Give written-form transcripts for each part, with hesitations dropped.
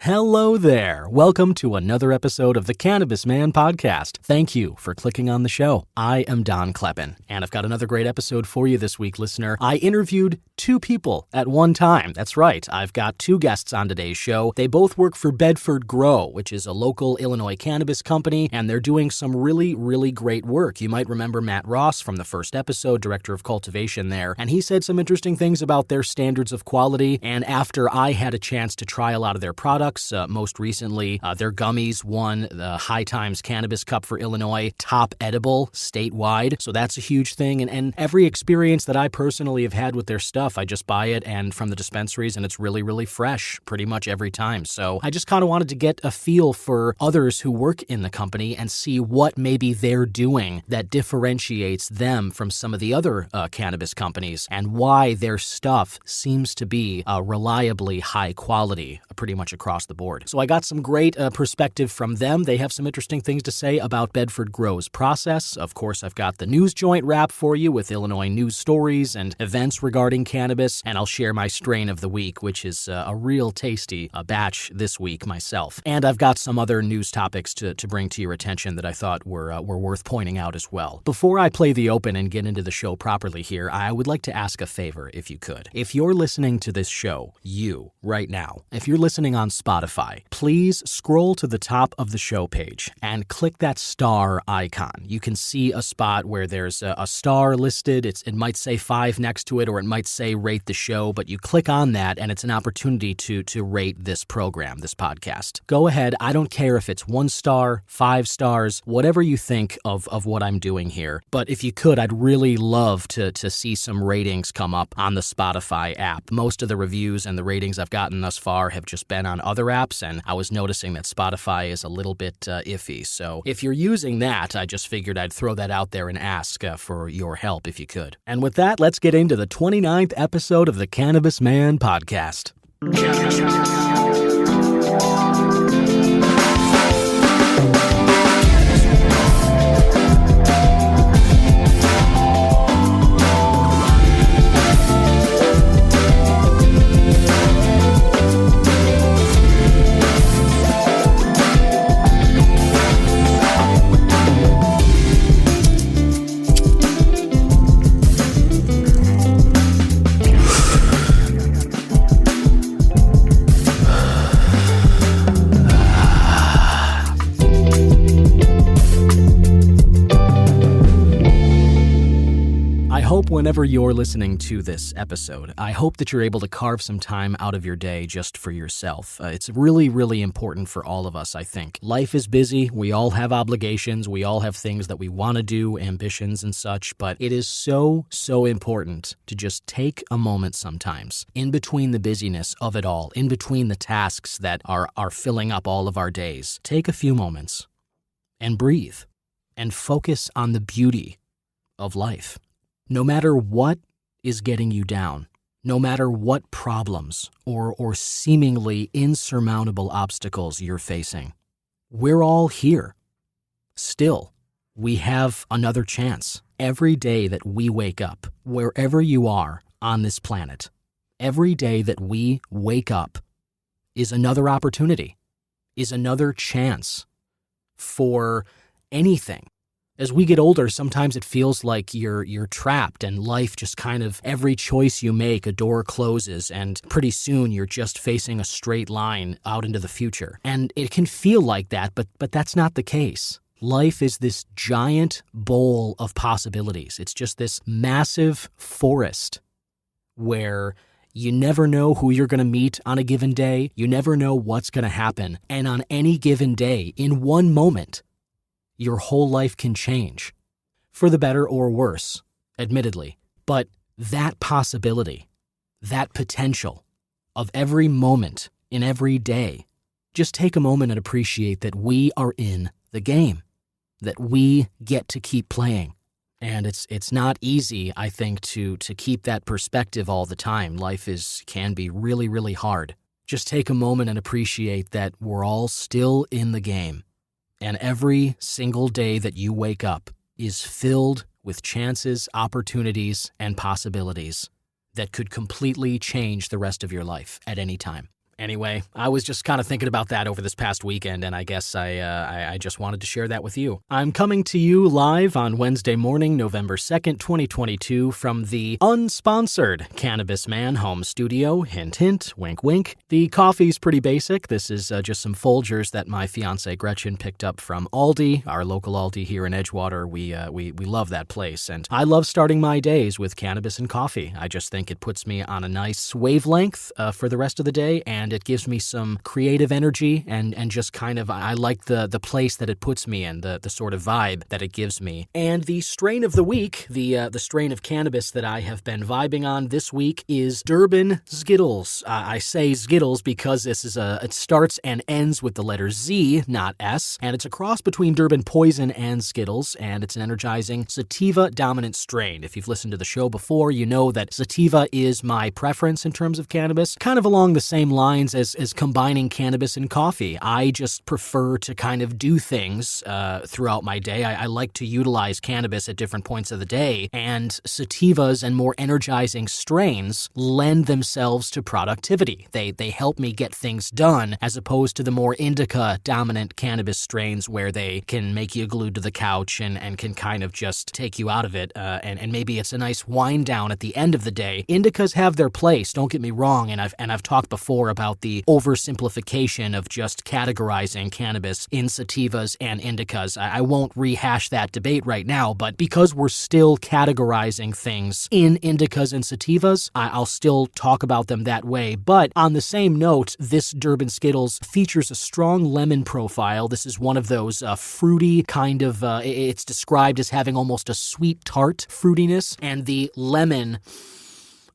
Hello there. Welcome to another episode of the Cannabis Man podcast. Thank you for clicking on the show. I am Don Kleppen, and I've got another great episode for you this week, listener. I interviewed two people at one time. That's right. I've got two guests on today's show. They both work for Bedford Grow, which is a local Illinois cannabis company, and they're doing some really, really great work. You might remember Matt Ross from the first episode, director of cultivation there, and he said some interesting things about their standards of quality. And after I had a chance to try a lot of their products, most recently, their gummies won the High Times Cannabis Cup for Illinois, top edible statewide. So that's a huge thing. And every experience that I personally have had with their stuff, I just buy it and from the dispensaries, and it's really, really fresh pretty much every time. So I just kind of wanted to get a feel for others who work in the company and see what maybe they're doing that differentiates them from some of the other cannabis companies and why their stuff seems to be reliably high quality pretty much across the board. So I got some great perspective from them. They have some interesting things to say about Bedford Grow's process. Of course, I've got the news joint wrap for you with Illinois news stories and events regarding cannabis, and I'll share my strain of the week, which is a real tasty batch this week myself. And I've got some other news topics to bring to your attention that I thought were worth pointing out as well. Before I play the open and get into the show properly here, I would like to ask a favor, if you could. If you're listening to this show, right now, if you're listening on Spotify, please scroll to the top of the show page and click that star icon. You can see a spot where there's a star listed. It might say 5 next to it, or it might say rate the show, but you click on that and it's an opportunity to rate this program, this podcast. Go ahead. I don't care if it's 1 star, 5 stars, whatever you think of what I'm doing here. But if you could, I'd really love to see some ratings come up on the Spotify app. Most of the reviews and the ratings I've gotten thus far have just been on other apps, and I was noticing that Spotify is a little bit iffy. So if you're using that, I just figured I'd throw that out there and ask for your help if you could. And with that, let's get into the 29th episode of the Cannabis Man podcast. Whenever you're listening to this episode, I hope that you're able to carve some time out of your day just for yourself. It's really, really important for all of us, I think. Life is busy. We all have obligations. We all have things that we want to do, ambitions and such, but it is so, so important to just take a moment sometimes in between the busyness of it all, in between the tasks that are filling up all of our days. Take a few moments and breathe and focus on the beauty of life. No matter what is getting you down, no matter what problems or seemingly insurmountable obstacles you're facing, we're all here. Still, we have another chance. Every day that we wake up, wherever you are on this planet, every day that we wake up is another opportunity, is another chance for anything. As we get older, sometimes it feels like you're trapped and life just kind of, every choice you make, a door closes, and pretty soon you're just facing a straight line out into the future. And it can feel like that, but that's not the case. Life is this giant bowl of possibilities. It's just this massive forest where you never know who you're going to meet on a given day. You never know what's going to happen. And on any given day, in one moment, your whole life can change, for the better or worse, admittedly. But that possibility, that potential of every moment in every day, just take a moment and appreciate that we are in the game, that we get to keep playing. And it's not easy, I think, to keep that perspective all the time. Life can be really, really hard. Just take a moment and appreciate that we're all still in the game. And every single day that you wake up is filled with chances, opportunities, and possibilities that could completely change the rest of your life at any time. Anyway, I was just kind of thinking about that over this past weekend, and I guess I just wanted to share that with you. I'm coming to you live on Wednesday morning, November 2nd, 2022, from the unsponsored Cannabis Man home studio. Hint, hint, wink, wink. The coffee's pretty basic. This is just some Folgers that my fiancée Gretchen picked up from Aldi, our local Aldi here in Edgewater. We love that place, and I love starting my days with cannabis and coffee. I just think it puts me on a nice wavelength for the rest of the day, and it gives me some creative energy and just kind of, I like the place that it puts me in, the sort of vibe that it gives me. And the strain of the week, the strain of cannabis that I have been vibing on this week is Durban Skittles. I say Skittles because this is it starts and ends with the letter Z, not S, and it's a cross between Durban Poison and Skittles, and it's an energizing sativa dominant strain. If you've listened to the show before, you know that sativa is my preference in terms of cannabis, kind of along the same lines as combining cannabis and coffee. I just prefer to kind of do things throughout my day. I like to utilize cannabis at different points of the day, and sativas and more energizing strains lend themselves to productivity. They help me get things done, as opposed to the more indica dominant cannabis strains where they can make you glued to the couch and can kind of just take you out of it, and maybe it's a nice wind down at the end of the day. Indicas have their place, don't get me wrong, and I've talked before about the oversimplification of just categorizing cannabis in sativas and indicas. I won't rehash that debate right now, but because we're still categorizing things in indicas and sativas, I'll still talk about them that way. But on the same note, this Durban Skittles features a strong lemon profile. This is one of those fruity kind of, it's described as having almost a sweet tart fruitiness, and the lemon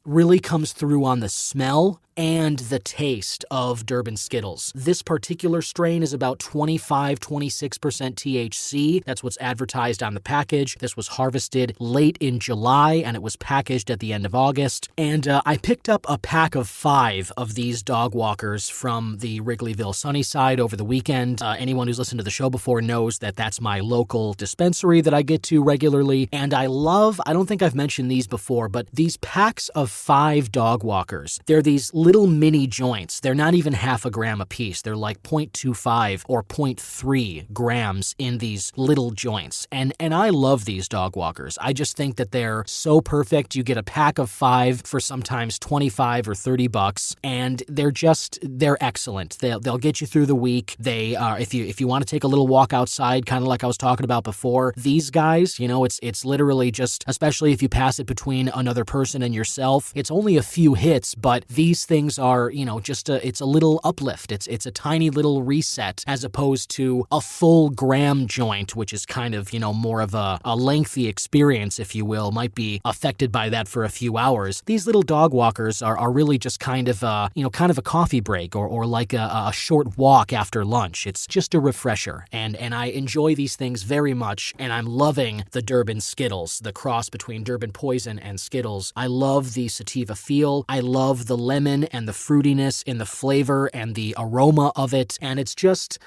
really comes through on the smell and the taste of Durban Skittles. This particular strain is about 25-26% THC. That's what's advertised on the package. This was harvested late in July, and it was packaged at the end of August. And I picked up a pack of 5 of these dog walkers from the Wrigleyville Sunnyside over the weekend. Anyone who's listened to the show before knows that that's my local dispensary that I get to regularly. And I don't think I've mentioned these before, but these packs of 5 dog walkers, they're these little mini joints. They're not even half a gram a piece. They're like 0.25 or 0.3 grams in these little joints. And I love these dog walkers. I just think that they're so perfect. You get a pack of 5 for sometimes 25 or 30 bucks, and they're excellent. They'll get you through the week. They are, if you want to take a little walk outside, kind of like I was talking about before, these guys, it's literally just, especially if you pass it between another person and yourself, it's only a few hits, but these things are, it's a little uplift. It's a tiny little reset, as opposed to a full gram joint, which is kind of, more of a lengthy experience, if you will, might be affected by that for a few hours. These little dog walkers are really just kind of a coffee break or like a short walk after lunch. It's just a refresher. And I enjoy these things very much, and I'm loving the Durban Skittles, the cross between Durban Poison and Skittles. I love the sativa feel. I love the lemon and the fruitiness in the flavor and the aroma of it, and it's just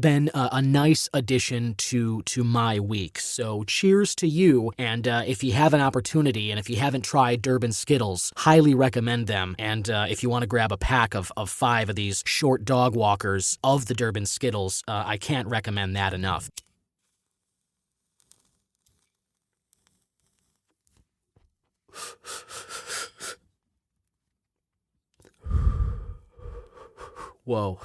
been a nice addition to my week. So cheers to you, and if you have an opportunity and if you haven't tried Durban Skittles, highly recommend them. And if you want to grab a pack of 5 of these short dog walkers of the Durban Skittles, I can't recommend that enough. Whoa.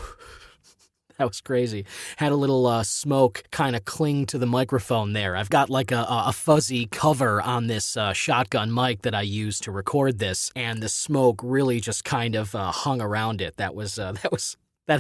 That was crazy. Had a little smoke kind of cling to the microphone there. I've got like a fuzzy cover on this shotgun mic that I use to record this, and the smoke really just kind of hung around it. That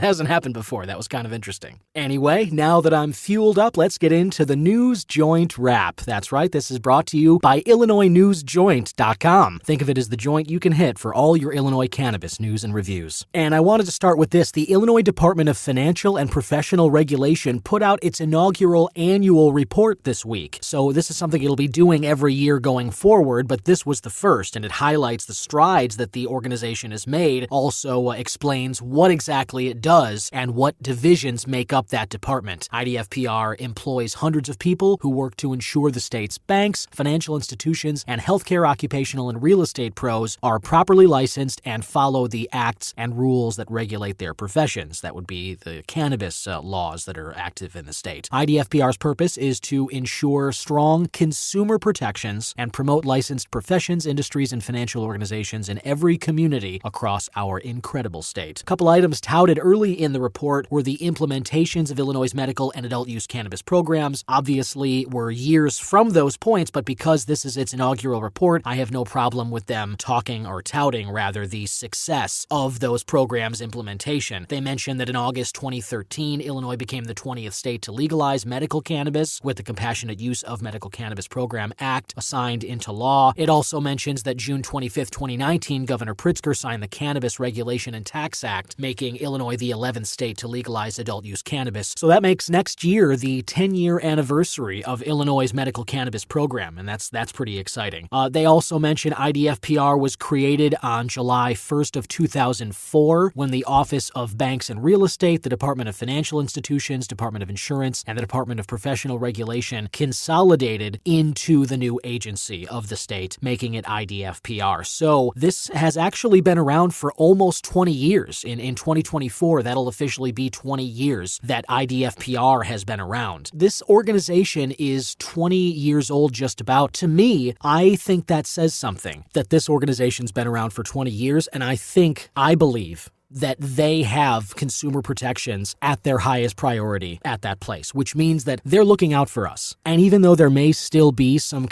hasn't happened before. That was kind of interesting. Anyway, now that I'm fueled up, let's get into the News Joint Wrap. That's right, this is brought to you by IllinoisNewsJoint.com. Think of it as the joint you can hit for all your Illinois cannabis news and reviews. And I wanted to start with this. The Illinois Department of Financial and Professional Regulation put out its inaugural annual report this week. So this is something it'll be doing every year going forward, but this was the first, and it highlights the strides that the organization has made, also explains what exactly it department does and what divisions make up that department. IDFPR employs hundreds of people who work to ensure the state's banks, financial institutions, and healthcare, occupational, and real estate pros are properly licensed and follow the acts and rules that regulate their professions. That would be the cannabis laws that are active in the state. IDFPR's purpose is to ensure strong consumer protections and promote licensed professions, industries, and financial organizations in every community across our incredible state. A couple items touted early in the report were the implementations of Illinois' medical and adult use cannabis programs. Obviously, we're years from those points, but because this is its inaugural report, I have no problem with them touting the success of those programs' implementation. They mentioned that in August 2013, Illinois became the 20th state to legalize medical cannabis with the Compassionate Use of Medical Cannabis Program Act signed into law. It also mentions that June 25, 2019, Governor Pritzker signed the Cannabis Regulation and Tax Act, making Illinois the 11th state to legalize adult use cannabis. So that makes next year the 10-year anniversary of Illinois' medical cannabis program, and that's pretty exciting. They also mention IDFPR was created on July 1st of 2004 when the Office of Banks and Real Estate, the Department of Financial Institutions, Department of Insurance, and the Department of Professional Regulation consolidated into the new agency of the state, making it IDFPR. So this has actually been around for almost 20 years. In 2024, that'll officially be 20 years that IDFPR has been around. This organization is 20 years old just about. To me, I think that says something, that this organization's been around for 20 years, and I believe that they have consumer protections at their highest priority at that place, which means that they're looking out for us. And even though there may still be some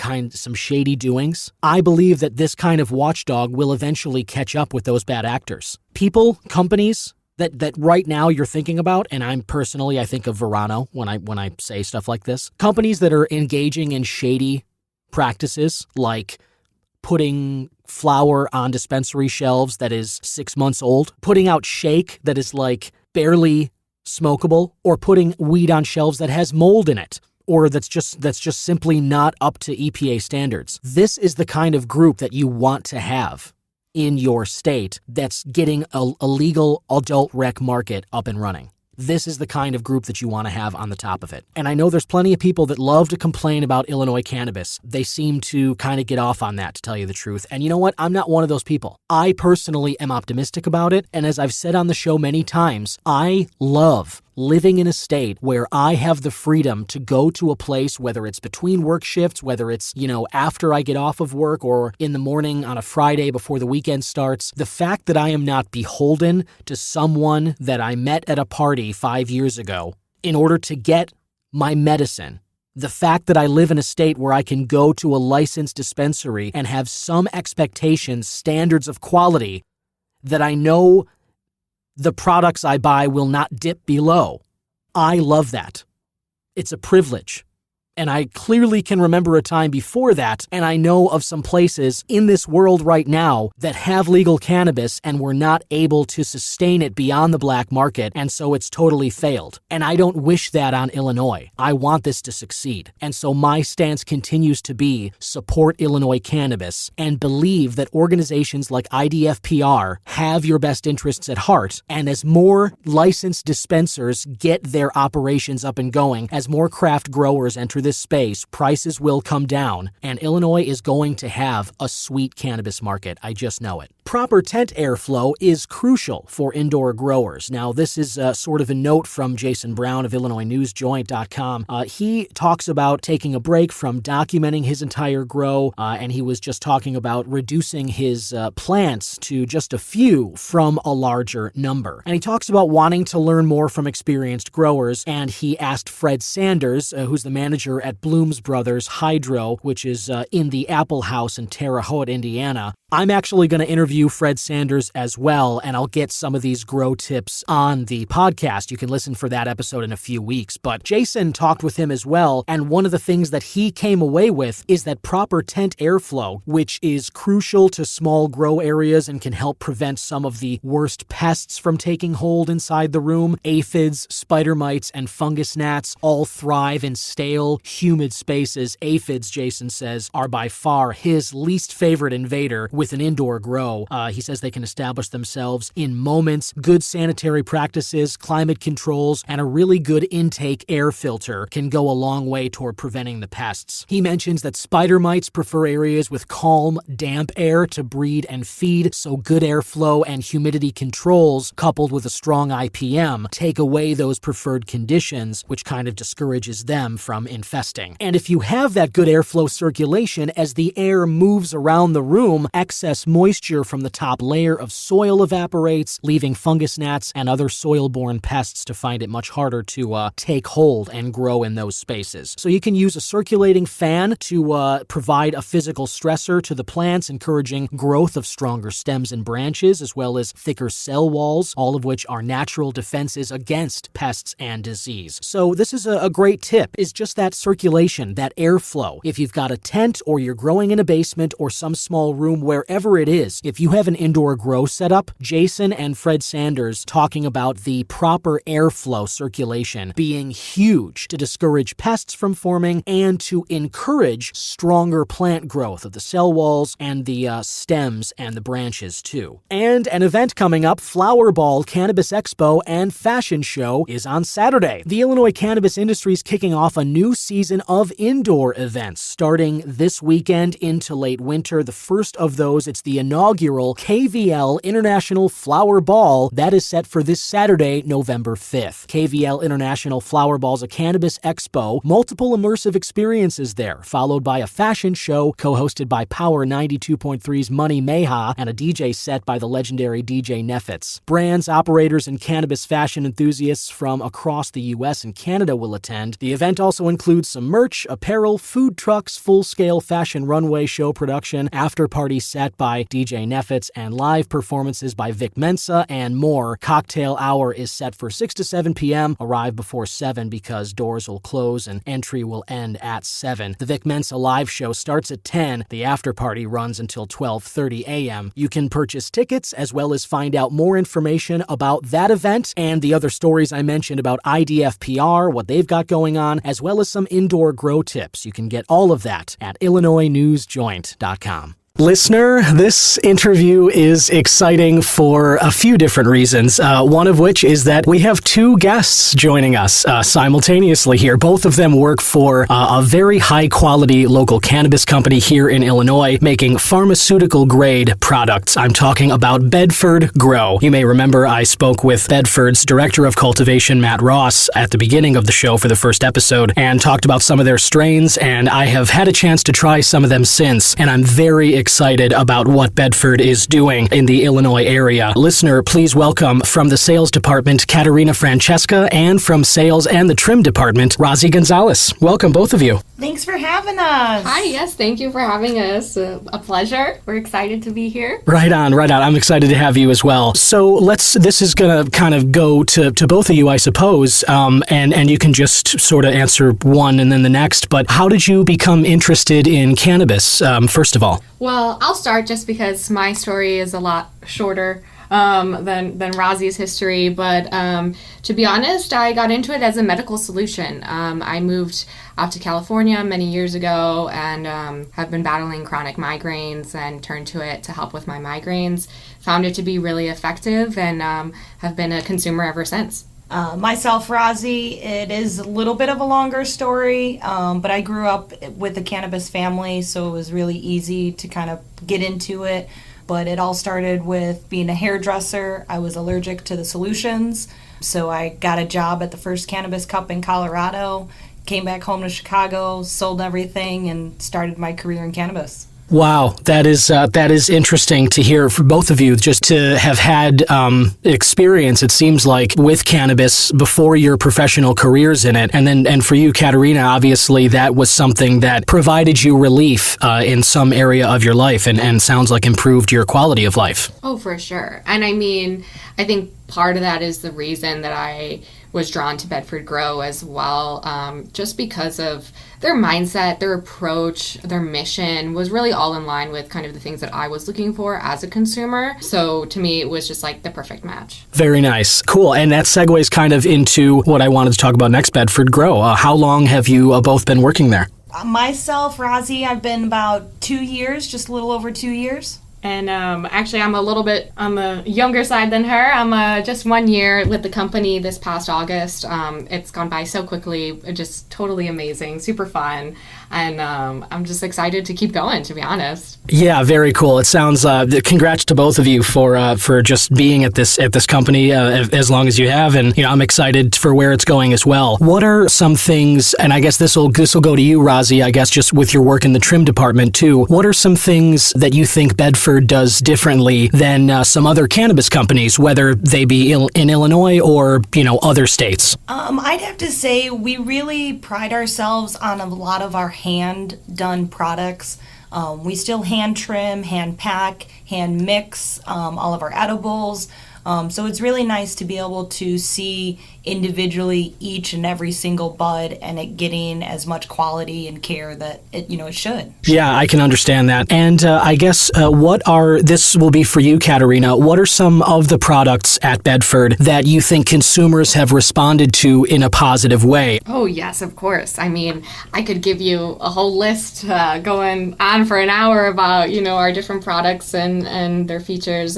shady doings, I believe that this kind of watchdog will eventually catch up with those bad actors. People, companies that right now you're thinking about, and I think of Verano when I say stuff like this. Companies that are engaging in shady practices like putting flower on dispensary shelves that is 6 months old, putting out shake that is like barely smokable, or putting weed on shelves that has mold in it, or that's just simply not up to EPA standards. This is the kind of group that you want to have in your state that's getting a legal adult rec market up and running. This is the kind of group that you want to have on the top of it. And I know there's plenty of people that love to complain about Illinois cannabis. They seem to kind of get off on that, to tell you the truth. And you know what? I'm not one of those people. I personally am optimistic about it. And as I've said on the show many times, I love living in a state where I have the freedom to go to a place, whether it's between work shifts, whether it's, after I get off of work or in the morning on a Friday before the weekend starts. The fact that I am not beholden to someone that I met at a party 5 years ago in order to get my medicine. The fact that I live in a state where I can go to a licensed dispensary and have some expectations, standards of quality that I know the products I buy will not dip below. I love that. It's a privilege. And I clearly can remember a time before that, and I know of some places in this world right now that have legal cannabis and were not able to sustain it beyond the black market, and so it's totally failed. And I don't wish that on Illinois. I want this to succeed. And so my stance continues to be support Illinois cannabis and believe that organizations like IDFPR have your best interests at heart. And as more licensed dispensers get their operations up and going, as more craft growers enter this space, prices will come down, and Illinois is going to have a sweet cannabis market. I just know it. Proper tent airflow is crucial for indoor growers. Now, this is sort of a note from Jason Brown of IllinoisNewsJoint.com. He talks about taking a break from documenting his entire grow, and he was just talking about reducing his plants to just a few from a larger number. And he talks about wanting to learn more from experienced growers, and he asked Fred Sanders, who's the manager at Bloom's Brothers Hydro, which is in the Apple House in Terre Haute, Indiana. I'm actually going to interview Fred Sanders as well, and I'll get some of these grow tips on the podcast. You can listen for that episode in a few weeks. But Jason talked with him as well, and one of the things that he came away with is that proper tent airflow, which is crucial to small grow areas and can help prevent some of the worst pests from taking hold inside the room. Aphids, spider mites, and fungus gnats all thrive in stale, humid spaces. Aphids, Jason says, are by far his least favorite invader, with an indoor grow. He says they can establish themselves in moments. Good sanitary practices, climate controls, and a really good intake air filter can go a long way toward preventing the pests. He mentions that spider mites prefer areas with calm, damp air to breed and feed, so good airflow and humidity controls, coupled with a strong IPM, take away those preferred conditions, which kind of discourages them from infesting. And if you have that good airflow circulation, as the air moves around the room, excess moisture from the top layer of soil evaporates, leaving fungus gnats and other soil-borne pests to find it much harder to take hold and grow in those spaces. So you can use a circulating fan to provide a physical stressor to the plants, encouraging growth of stronger stems and branches, as well as thicker cell walls, all of which are natural defenses against pests and disease. So this is a great tip, is just that circulation, that airflow. If you've got a tent or you're growing in a basement or some small room, wherever it is, if you have an indoor grow setup, Jason and Fred Sanders talking about the proper airflow circulation being huge to discourage pests from forming and to encourage stronger plant growth of the cell walls and the stems and the branches too. And an event coming up, Flower Ball, Cannabis Expo, and Fashion Show is on Saturday. The Illinois cannabis industry is kicking off a new season of indoor events starting this weekend into late winter. The first of those, it's the inaugural KVL International Flower Ball that is set for this Saturday, November 5th. KVL International Flower Ball is a cannabis expo, multiple immersive experiences there, followed by a fashion show co-hosted by Power 92.3's Money Mayha and a DJ set by the legendary DJ Neffitz. Brands, operators, and cannabis fashion enthusiasts from across the U.S. and Canada will attend. The event also includes some merch, apparel, food trucks, full-scale fashion runway show production, after-party set by DJ Neffitz, and live performances by Vic Mensa and more. Cocktail hour is set for 6 to 7 p.m. Arrive before 7 because doors will close and entry will end at 7. The Vic Mensa live show starts at 10. The after-party runs until 12:30 a.m. You can purchase tickets as well as find out more information about that event and the other stories I mentioned about IDFPR, what they've got going on, as well as some indoor grow tips. You can get all of that at IllinoisNewsJoint.com. Listener, this interview is exciting for a few different reasons. One of which is that we have two guests joining us simultaneously here. Both of them work for a very high-quality local cannabis company here in Illinois, making pharmaceutical-grade products. I'm talking about Bedford Grow. You may remember I spoke with Bedford's Director of Cultivation, Matt Ross, at the beginning of the show for the first episode, and talked about some of their strains, and I have had a chance to try some of them since, and I'm very excited about what Bedford is doing in the Illinois area. Listener, please welcome from the sales department, Katarina Francesca, and from sales and the trim department, Rozzi Gonzalez. Welcome, both of you. Thanks for having us. Hi, yes, thank you for having us. A pleasure. We're excited to be here. Right on. I'm excited to have you as well. So this is going to kind of go to both of you, I suppose, and you can just sort of answer one and then the next, but how did you become interested in cannabis, first of all? Well, I'll start just because my story is a lot shorter than Rozzi's history, but to be honest, I got into it as a medical solution. I moved out to California many years ago and have been battling chronic migraines and turned to it to help with my migraines. Found it to be really effective and have been a consumer ever since. Myself, Rozzi, it is a little bit of a longer story, but I grew up with a cannabis family, so it was really easy to kind of get into it. But it all started with being a hairdresser. I was allergic to the solutions, so I got a job at the first Cannabis Cup in Colorado, came back home to Chicago, sold everything, and started my career in cannabis. Wow, that is interesting to hear for both of you, just to have had experience, it seems like, with cannabis before your professional careers in it. And for you, Katarina, obviously that was something that provided you relief in some area of your life and sounds like improved your quality of life. Oh, for sure. And I mean, I think part of that is the reason that I was drawn to Bedford Grow as well, just because of their mindset, their approach, their mission was really all in line with kind of the things that I was looking for as a consumer. So to me, it was just like the perfect match. Very nice. Cool. And that segues kind of into what I wanted to talk about next, Bedford Grow. How long have you both been working there? Myself, Rozzi, I've been about 2 years, just a little over 2 years. And actually, I'm a little bit on the younger side than her. I'm just 1 year with the company this past August. It's gone by so quickly, just totally amazing, super fun. And I'm just excited to keep going, to be honest. Yeah, very cool. It sounds. Congrats to both of you for just being at this company as long as you have, and I'm excited for where it's going as well. What are some things? And I guess this will go to you, Rozzi. I guess just with your work in the trim department too. What are some things that you think Bedford does differently than some other cannabis companies, whether they be in Illinois or other states? I'd have to say we really pride ourselves on a lot of our hand-done products. We still hand trim, hand pack, hand mix all of our edibles. So it's really nice to be able to see individually each and every single bud and it getting as much quality and care that it should. Yeah, I can understand that. And I guess this will be for you, Katarina. What are some of the products at Bedford that you think consumers have responded to in a positive way? Oh, yes, of course. I mean, I could give you a whole list going on for an hour about, our different products and their features.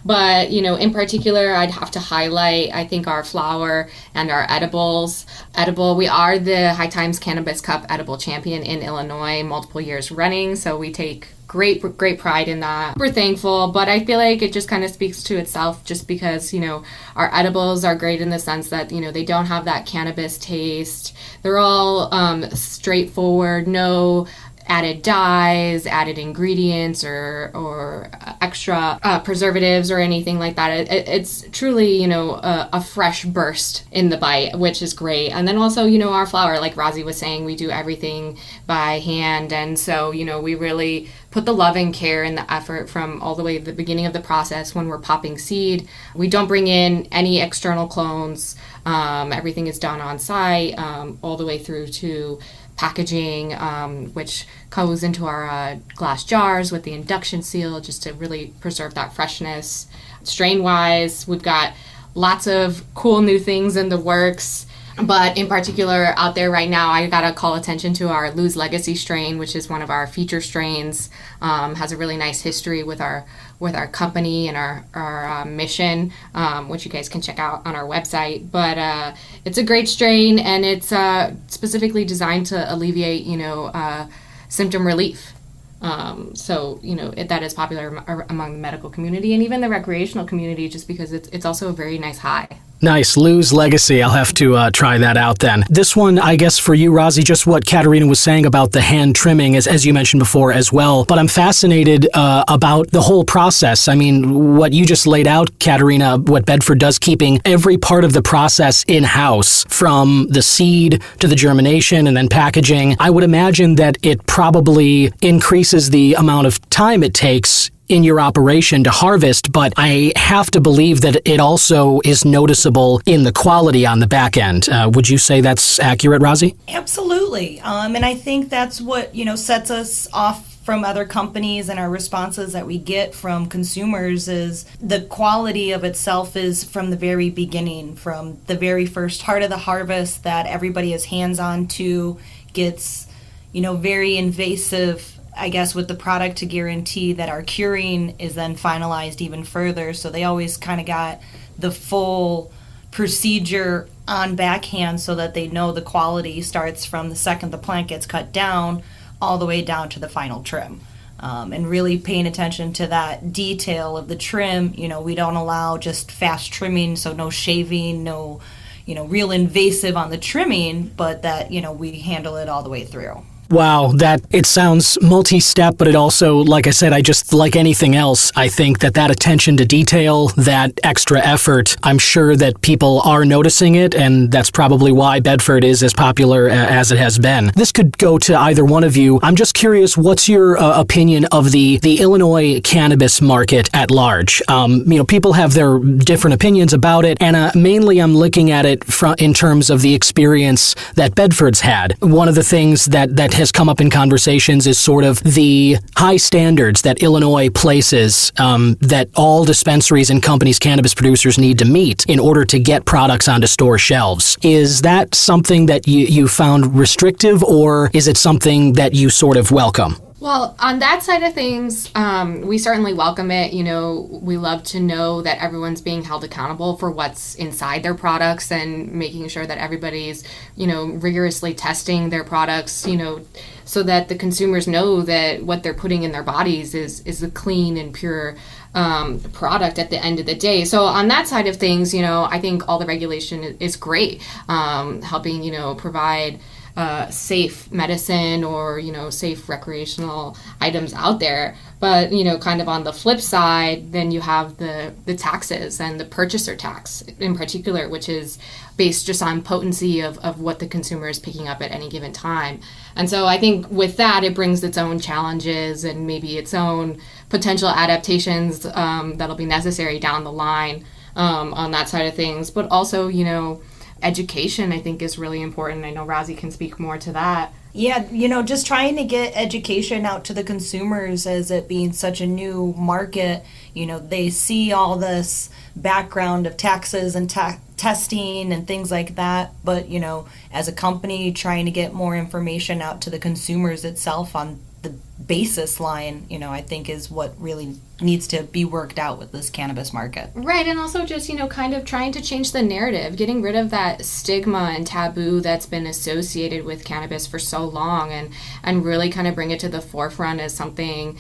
But, in particular, I'd have to highlight, I think, our flower and our edibles. We are the High Times Cannabis Cup edible champion in Illinois multiple years running, so we take great pride in that. We're thankful, but I feel like it just kind of speaks to itself just because, our edibles are great in the sense that, they don't have that cannabis taste. They're all straightforward, no added dyes, added ingredients, or extra preservatives or anything like that. It's truly, a fresh burst in the bite, which is great. And then also, our flower, like Rozzi was saying, we do everything by hand. And so, we really put the love and care and the effort from all the way to the beginning of the process when we're popping seed. We don't bring in any external clones. Everything is done on site, all the way through to packaging, which goes into our glass jars with the induction seal just to really preserve that freshness. Strain-wise, we've got lots of cool new things in the works. But in particular, out there right now, I gotta call attention to our Lose Legacy strain, which is one of our feature strains. Has a really nice history with our company and our mission, which you guys can check out on our website. But it's a great strain, and it's specifically designed to alleviate, symptom relief. So that is popular among the medical community and even the recreational community, just because it's also a very nice high. Nice. Lose Legacy. I'll have to try that out then. This one, I guess for you, Rozzi, just what Katarina was saying about the hand trimming, as you mentioned before as well. But I'm fascinated about the whole process. I mean, what you just laid out, Katarina, what Bedford does, keeping every part of the process in-house, from the seed to the germination and then packaging. I would imagine that it probably increases the amount of time it takes in your operation to harvest, but I have to believe that it also is noticeable in the quality on the back end. Would you say that's accurate, Rozzi? Absolutely. And I think that's what, sets us off from other companies, and our responses that we get from consumers is the quality of itself is from the very beginning, from the very first heart of the harvest that everybody is hands-on to, gets, very invasive, I guess, with the product to guarantee that our curing is then finalized even further. So they always kind of got the full procedure on backhand so that they know the quality starts from the second the plant gets cut down all the way down to the final trim. And really paying attention to that detail of the trim. We don't allow just fast trimming, so no shaving, no, real invasive on the trimming, but that, we handle it all the way through. Wow, it sounds multi-step, but it also, like I said, I just, like anything else, I think that attention to detail, that extra effort, I'm sure that people are noticing it, and that's probably why Bedford is as popular as it has been. This could go to either one of you. I'm just curious, what's your opinion of the Illinois cannabis market at large? People have their different opinions about it, and mainly I'm looking at it in terms of the experience that Bedford's had. One of the things that has come up in conversations is sort of the high standards that Illinois places that all dispensaries and companies, cannabis producers, need to meet in order to get products onto store shelves. Is that something that you found restrictive, or is it something that you sort of welcome? Well, on that side of things, we certainly welcome it. We love to know that everyone's being held accountable for what's inside their products and making sure that everybody's, rigorously testing their products, so that the consumers know that what they're putting in their bodies is a clean and pure product at the end of the day. So on that side of things, I think all the regulation is great, helping, provide safe medicine or, safe recreational items out there. But, kind of on the flip side, then you have the taxes and the purchaser tax in particular, which is based just on potency of what the consumer is picking up at any given time. And so I think with that, it brings its own challenges and maybe its own potential adaptations that'll be necessary down the line on that side of things. But also, education, I think, is really important. I know Rozzi can speak more to that. Yeah, just trying to get education out to the consumers as it being such a new market. They see all this background of taxes and testing and things like that. But, as a company, trying to get more information out to the consumers itself on the basis line, I think is what really needs to be worked out with this cannabis market. Right, and also just, kind of trying to change the narrative, getting rid of that stigma and taboo that's been associated with cannabis for so long, and really kind of bring it to the forefront as something,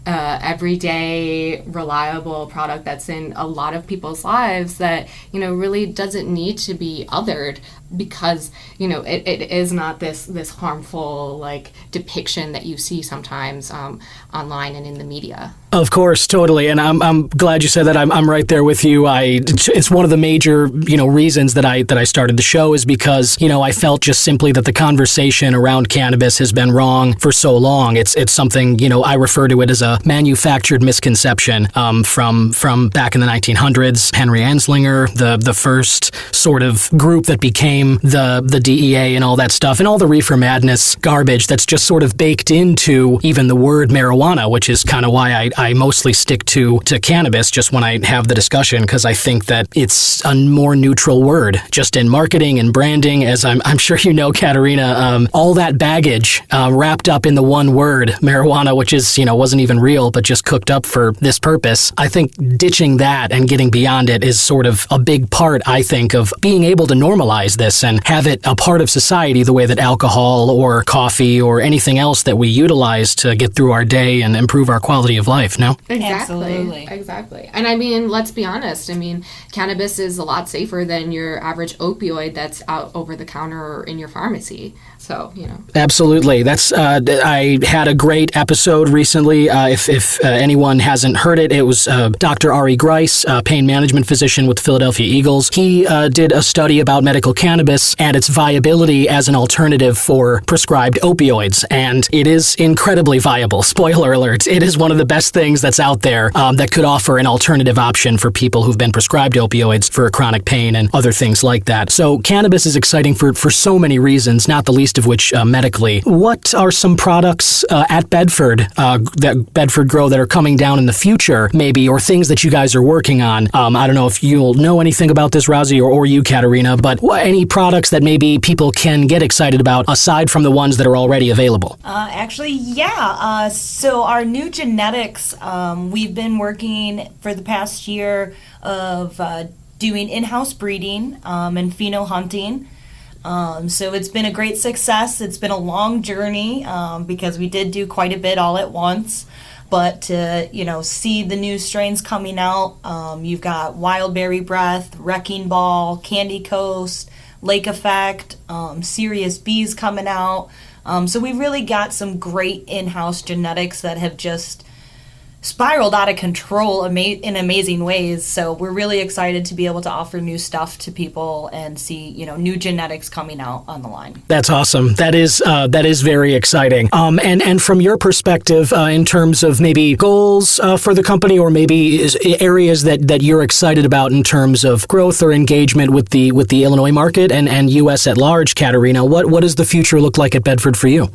everyday, reliable product that's in a lot of people's lives that, really doesn't need to be othered because, it is not this harmful, depiction that you see sometimes online and in the media. Of course, totally, and I'm glad you said that. I'm right there with you. It's one of the major reasons that I started the show is because I felt just simply that the conversation around cannabis has been wrong for so long. It's something I refer to it as a manufactured misconception from back in the 1900s. Henry Anslinger, the first sort of group that became the DEA and all that stuff, and all the reefer madness garbage that's just sort of baked into even the word marijuana, which is kind of why I mostly stick to cannabis just when I have the discussion, because I think that it's a more neutral word just in marketing and branding, as I'm sure Katarina, all that baggage wrapped up in the one word, marijuana, which is, wasn't even real, but just cooked up for this purpose. I think ditching that and getting beyond it is sort of a big part, I think, of being able to normalize this and have it a part of society the way that alcohol or coffee or anything else that we utilize to get through our day and improve our quality of life. No? Exactly. And let's be honest. Cannabis is a lot safer than your average opioid that's out over the counter or in your pharmacy. So, Absolutely. That's I had a great episode recently. If anyone hasn't heard it, it was Dr. Ari Grice, pain management physician with the Philadelphia Eagles. He did a study about medical cannabis and its viability as an alternative for prescribed opioids. And it is incredibly viable. Spoiler alert. It is one of the best things that's out there that could offer an alternative option for people who've been prescribed opioids for chronic pain and other things like that. So cannabis is exciting for so many reasons, not the least of which medically. What are some products at Bedford, that Bedford Grow, that are coming down in the future, maybe, or things that you guys are working on? I don't know if you'll know anything about this, Rozzi, or you, Katarina, but any products that maybe people can get excited about aside from the ones that are already available? So our new genetics, we've been working for the past year of doing in-house breeding and pheno hunting. So it's been a great success. It's been a long journey because we did do quite a bit all at once. But to, see the new strains coming out, you've got Wild Berry Breath, Wrecking Ball, Candy Coast, Lake Effect, Serious Bees coming out. So we've really got some great in-house genetics that have just spiraled out of control in amazing ways. So we're really excited to be able to offer new stuff to people and see, new genetics coming out on the line. That's awesome. That is very exciting. And from your perspective, in terms of maybe goals for the company, or maybe areas that you're excited about in terms of growth or engagement with the Illinois market and U.S. at large, Katarina, what does the future look like at Bedford for you?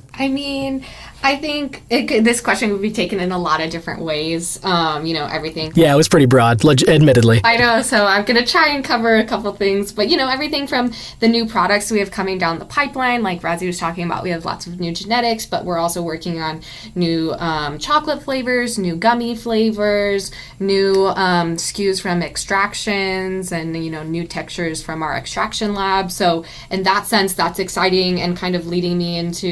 I think this question would be taken in a lot of different ways. Everything. Yeah, it was pretty broad, admittedly. I know, so I'm going to try and cover a couple things. But, everything from the new products we have coming down the pipeline, like Rozzi was talking about, we have lots of new genetics, but we're also working on new chocolate flavors, new gummy flavors, new SKUs from extractions, and, new textures from our extraction lab. So in that sense, that's exciting and kind of leading me into,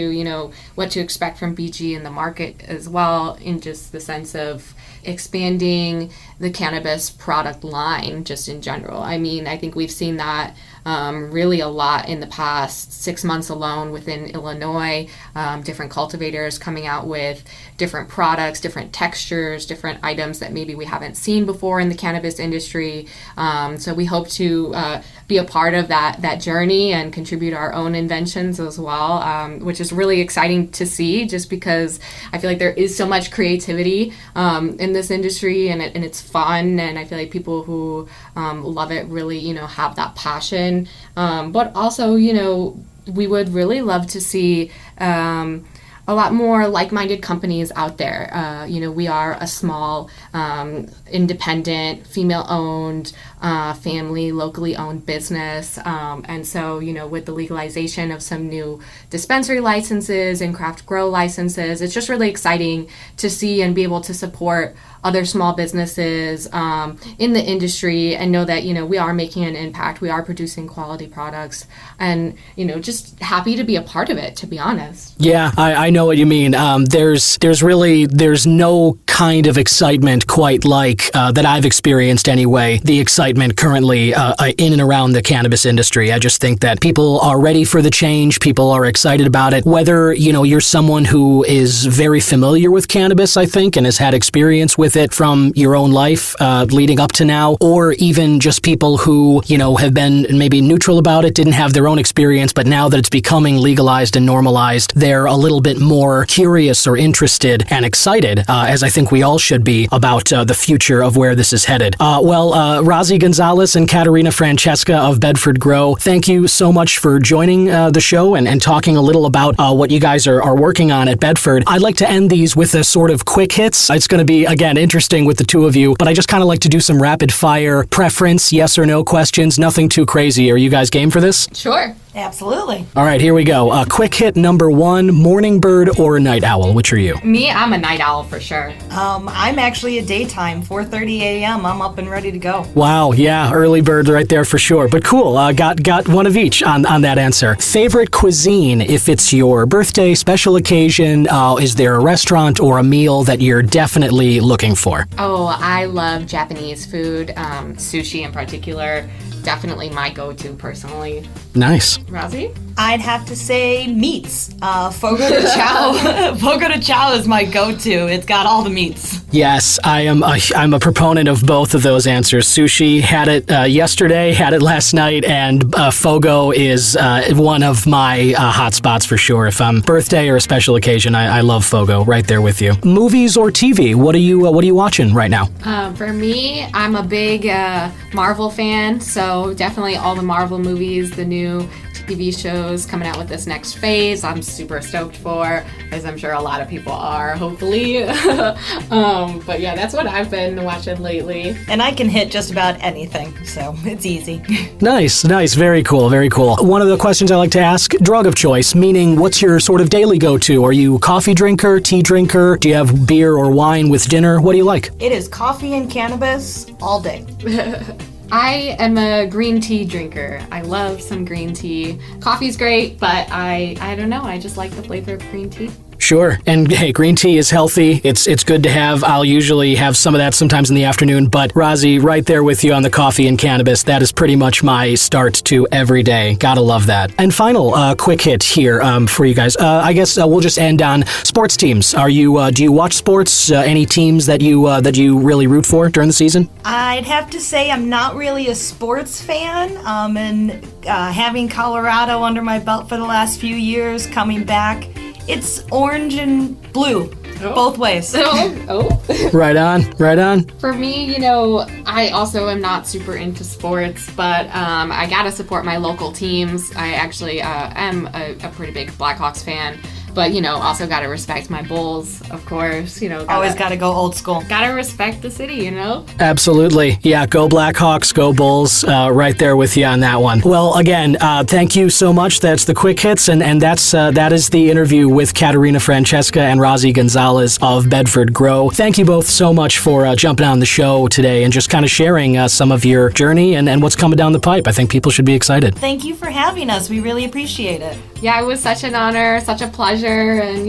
what to expect from BG in the market as well, in just the sense of expanding the cannabis product line just in general. I mean, I think we've seen that really a lot in the past 6 months alone within Illinois, different cultivators coming out with different products, different textures, different items that maybe we haven't seen before in the cannabis industry. So we hope to be a part of that journey and contribute our own inventions as well, which is really exciting to see, just because I feel like there is so much creativity in this industry, and it's fun, and I feel like people who love it really, have that passion. But also, we would really love to see a lot more like-minded companies out there. We are a small, independent, female-owned, family, locally owned business. And so, with the legalization of some new dispensary licenses and craft grow licenses, it's just really exciting to see and be able to support other small businesses in the industry, and know that, we are making an impact, we are producing quality products, and, just happy to be a part of it, to be honest. Yeah, I know what you mean. There's no kind of excitement quite like that I've experienced anyway, the excitement currently in and around the cannabis industry. I just think that people are ready for the change, people are excited about it, whether, you're someone who is very familiar with cannabis, I think, and has had experience with it from your own life leading up to now, or even just people who, have been maybe neutral about it, didn't have their own experience, but now that it's becoming legalized and normalized, they're a little bit more curious or interested and excited, as I think we all should be, about the future of where this is headed. Rozzi Gonzalez and Katarina Francesca of Bedford Grow, thank you so much for joining the show and talking a little about what you guys are working on at Bedford. I'd like to end these with a sort of quick hits. It's going to be, again, interesting with the two of you, but I just kind of like to do some rapid fire preference, yes or no questions, nothing too crazy. Are you guys game for this? Sure. Absolutely. All right, here we go. Quick hit number one, morning bird or night owl? Which are you? Me, I'm a night owl for sure. I'm actually a daytime, 4:30 a.m. I'm up and ready to go. Wow, yeah, early bird right there for sure. But cool, got one of each on that answer. Favorite cuisine, if it's your birthday, special occasion, is there a restaurant or a meal that you're definitely looking for? Oh, I love Japanese food, sushi in particular. Definitely my go-to personally. Nice. Rozzi? I'd have to say meats. Fogo de Chao. Fogo de Chao is my go-to. It's got all the meats. Yes, I'm a proponent of both of those answers. Sushi, had it yesterday, had it last night, and Fogo is one of my hot spots for sure. If I'm birthday or a special occasion, I love Fogo. Right there with you. Movies or TV? What are you watching right now? For me, I'm a big Marvel fan, so definitely all the Marvel movies, the new TV shows coming out with this next phase, I'm super stoked for, as I'm sure a lot of people are, hopefully. But yeah, that's what I've been watching lately. And I can hit just about anything, so it's easy. Nice. Very cool, very cool. One of the questions I like to ask, drug of choice, meaning what's your sort of daily go-to? Are you a coffee drinker, tea drinker? Do you have beer or wine with dinner? What do you like? It is coffee and cannabis all day. I am a green tea drinker. I love some green tea. Coffee's great, but I don't know. I just like the flavor of green tea. Sure. And hey, green tea is healthy. It's good to have. I'll usually have some of that sometimes in the afternoon, but Rozzi, right there with you on the coffee and cannabis. That is pretty much my start to every day. Gotta love that. And final quick hit here for you guys. I guess we'll just end on sports teams. Are you? Do you watch sports? Any teams that you really root for during the season? I'd have to say I'm not really a sports fan. And having Colorado under my belt for the last few years, coming back, it's orange and blue, both ways. Right on. For me, I also am not super into sports, but I gotta support my local teams. I actually am a pretty big Blackhawks fan. But, also got to respect my Bulls, of course. Always got to go old school. Got to respect the city, Absolutely. Yeah, go Blackhawks, go Bulls. Right there with you on that one. Well, again, thank you so much. That's the quick hits, and that is the interview with Katarina, Francesca, and Rozzi Gonzalez of Bedford Grow. Thank you both so much for jumping on the show today and just kind of sharing some of your journey and what's coming down the pipe. I think people should be excited. Thank you for having us. We really appreciate it. Yeah, it was such an honor, such a pleasure, and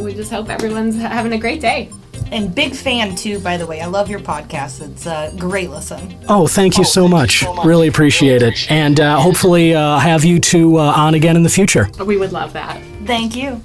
we just hope everyone's having a great day. And big fan too, by the way. I love your podcast. It's a great listen. Oh, thank you so much. Really appreciate it. And hopefully have you two on again in the future. We would love that. Thank you.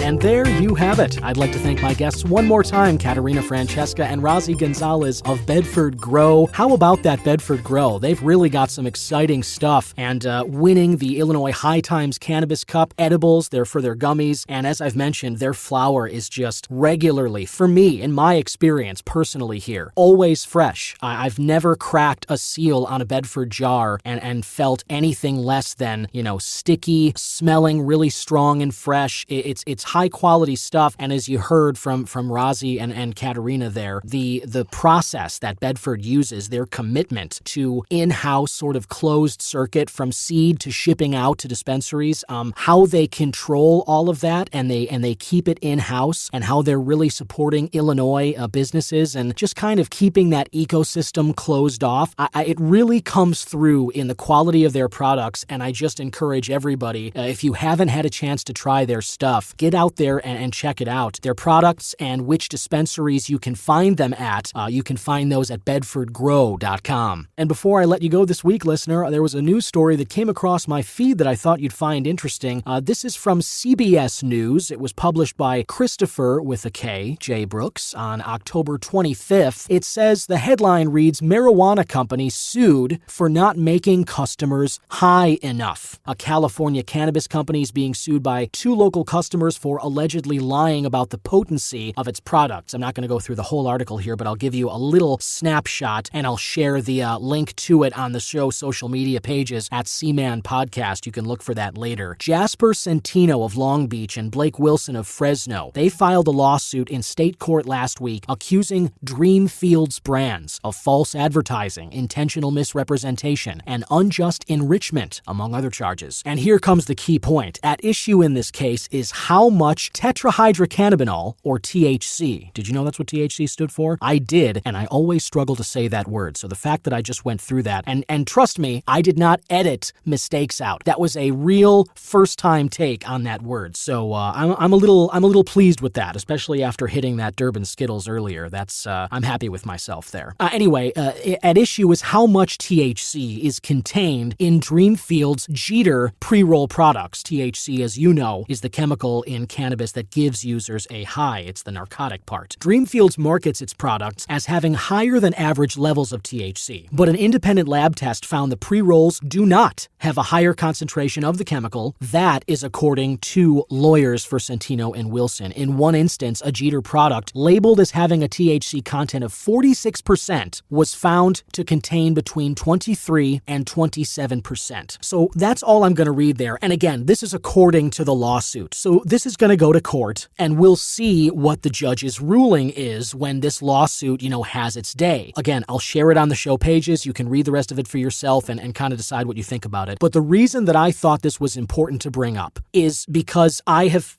And there you have it. I'd like to thank my guests one more time, Katarina, Francesca, and Rozzi Gonzalez of Bedford Grow. How about that Bedford Grow? They've really got some exciting stuff, and winning the Illinois High Times Cannabis Cup edibles. They're for their gummies, and as I've mentioned, their flower is just regularly, for me, in my experience personally here, always fresh. I've never cracked a seal on a Bedford jar and felt anything less than, sticky, smelling really strong and fresh. It's high quality stuff, and as you heard from Rozzi and Katarina there, the process that Bedford uses, their commitment to in-house sort of closed circuit from seed to shipping out to dispensaries, how they control all of that and they keep it in-house, and how they're really supporting Illinois businesses and just kind of keeping that ecosystem closed off. It really comes through in the quality of their products, and I just encourage everybody, if you haven't had a chance to try their stuff, get out there and check it out. Their products and which dispensaries you can find them at, you can find those at bedfordgrow.com. And before I let you go this week, listener, there was a news story that came across my feed that I thought you'd find interesting. This is from CBS News. It was published by Christopher, with a K, J. Brooks, on October 25th. It says, the headline reads, marijuana company sued for not making customers high enough. A California cannabis company is being sued by two local customers for allegedly lying about the potency of its products. I'm not going to go through the whole article here, but I'll give you a little snapshot, and I'll share the link to it on the show's social media pages at C-Man Podcast. You can look for that later. Jasper Centino of Long Beach and Blake Wilson of Fresno, they filed a lawsuit in state court last week accusing Dreamfields Brands of false advertising, intentional misrepresentation, and unjust enrichment, among other charges. And here comes the key point. At issue in this case is how much tetrahydrocannabinol, or THC. Did you know that's what THC stood for? I did, and I always struggle to say that word. So the fact that I just went through that, and trust me, I did not edit mistakes out. That was a real first-time take on that word. So I'm a little pleased with that, especially after hitting that Durban Skittles earlier. That's I'm happy with myself there. Anyway, at issue is how much THC is contained in Dreamfield's Jeter pre-roll products. THC, as you know, is the chemical in cannabis that gives users a high. It's the narcotic part. Dreamfields markets its products as having higher than average levels of THC, but an independent lab test found the pre-rolls do not have a higher concentration of the chemical. That is according to lawyers for Centino and Wilson. In one instance, a Jeter product labeled as having a THC content of 46% was found to contain between 23 and 27%. So that's all I'm going to read there. And again, this is according to the lawsuit. So this is going to go to court, and we'll see what the judge's ruling is when this lawsuit, has its day. Again, I'll share it on the show pages. You can read the rest of it for yourself and kind of decide what you think about it. But the reason that I thought this was important to bring up is because I have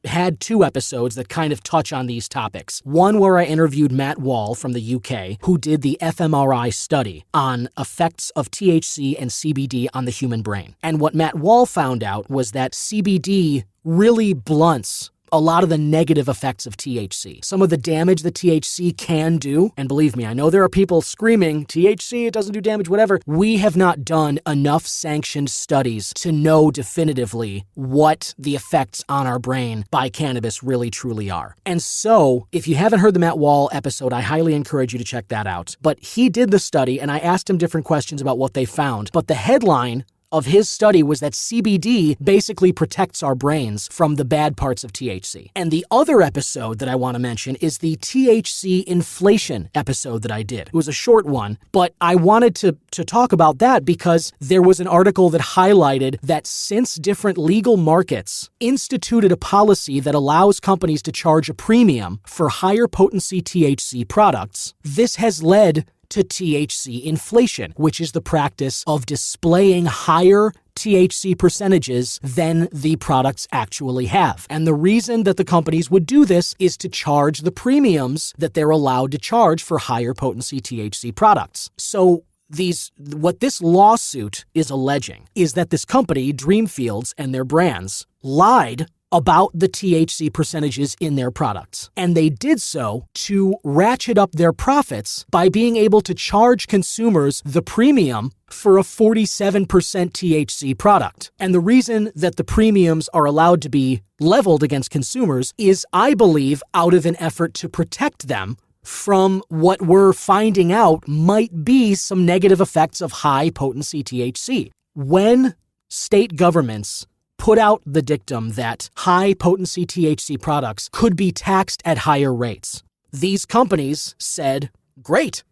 had two episodes that kind of touch on these topics. One where I interviewed Matt Wall from the UK, who did the fMRI study on effects of THC and CBD on the human brain. And what Matt Wall found out was that CBD really blunts a lot of the negative effects of THC. Some of the damage that THC can do, and believe me, I know there are people screaming, THC, it doesn't do damage, whatever. We have not done enough sanctioned studies to know definitively what the effects on our brain by cannabis really truly are. And so, if you haven't heard the Matt Wall episode, I highly encourage you to check that out. But he did the study, and I asked him different questions about what they found. But the headline of his study was that CBD basically protects our brains from the bad parts of THC. And the other episode that I want to mention is the THC inflation episode that I did. It was a short one, but I wanted to talk about that because there was an article that highlighted that since different legal markets instituted a policy that allows companies to charge a premium for higher potency THC products, this has led to THC inflation, which is the practice of displaying higher THC percentages than the products actually have. And the reason that the companies would do this is to charge the premiums that they're allowed to charge for higher potency THC products. So what this lawsuit is alleging is that this company, Dreamfields, and their brands lied about the THC percentages in their products. And they did so to ratchet up their profits by being able to charge consumers the premium for a 47% THC product. And the reason that the premiums are allowed to be leveled against consumers is, I believe, out of an effort to protect them from what we're finding out might be some negative effects of high potency THC. When state governments put out the dictum that high-potency THC products could be taxed at higher rates, these companies said, great,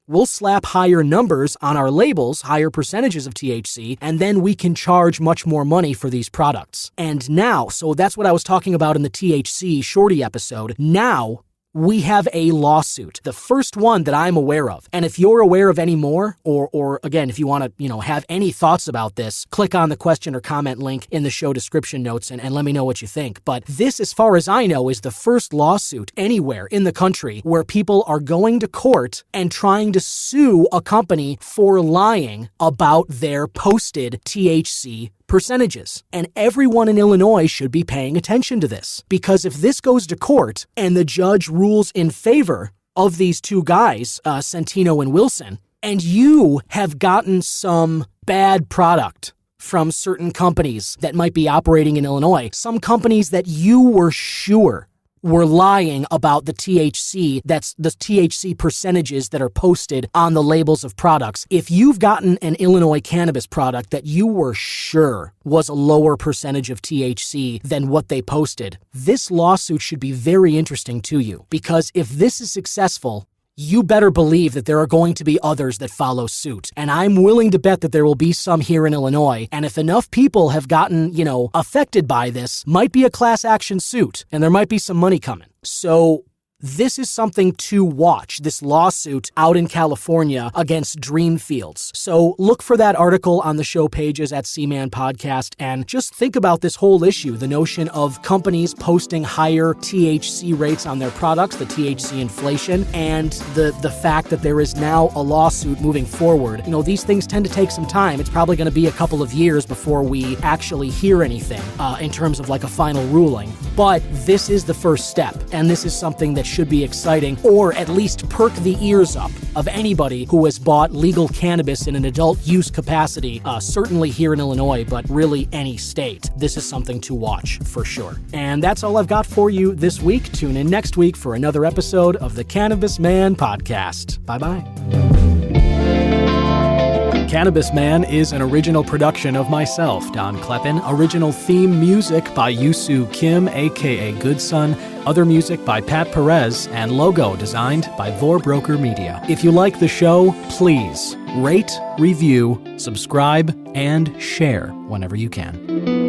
we'll slap higher numbers on our labels, higher percentages of THC, and then we can charge much more money for these products. And now, so that's what I was talking about in the THC Shorty episode, now we have a lawsuit, the first one that I'm aware of. And if you're aware of any more, or again, if you want to, have any thoughts about this, click on the question or comment link in the show description notes and let me know what you think. But this, as far as I know, is the first lawsuit anywhere in the country where people are going to court and trying to sue a company for lying about their posted THC percentages. And everyone in Illinois should be paying attention to this, because if this goes to court and the judge rules in favor of these two guys, Centino and Wilson, and you have gotten some bad product from certain companies that might be operating in Illinois, some companies that you were sure were lying about the THC, that's the THC percentages that are posted on the labels of products. If you've gotten an Illinois cannabis product that you were sure was a lower percentage of THC than what they posted, this lawsuit should be very interesting to you, because if this is successful, you better believe that there are going to be others that follow suit. And I'm willing to bet that there will be some here in Illinois. And if enough people have gotten, affected by this, might be a class action suit, and there might be some money coming. So this is something to watch, this lawsuit out in California against Dreamfields. So look for that article on the show pages at C-Man Podcast, and just think about this whole issue, the notion of companies posting higher THC rates on their products, the THC inflation, and the fact that there is now a lawsuit moving forward. These things tend to take some time. It's probably going to be a couple of years before we actually hear anything in terms of like a final ruling. But this is the first step, and this is something that should be exciting, or at least perk the ears up of anybody who has bought legal cannabis in an adult use capacity, certainly here in Illinois, but really any state. This is something to watch for sure. And that's all I've got for you this week. Tune in next week for another episode of the Cannabis Man Podcast. Bye-bye. Cannabis Man is an original production of myself, Don Kleppen. Original theme music by Yusu Kim, aka Goodson. Other music by Pat Perez, and logo designed by Vorbroker Media. If you like the show, please rate, review, subscribe, and share whenever you can.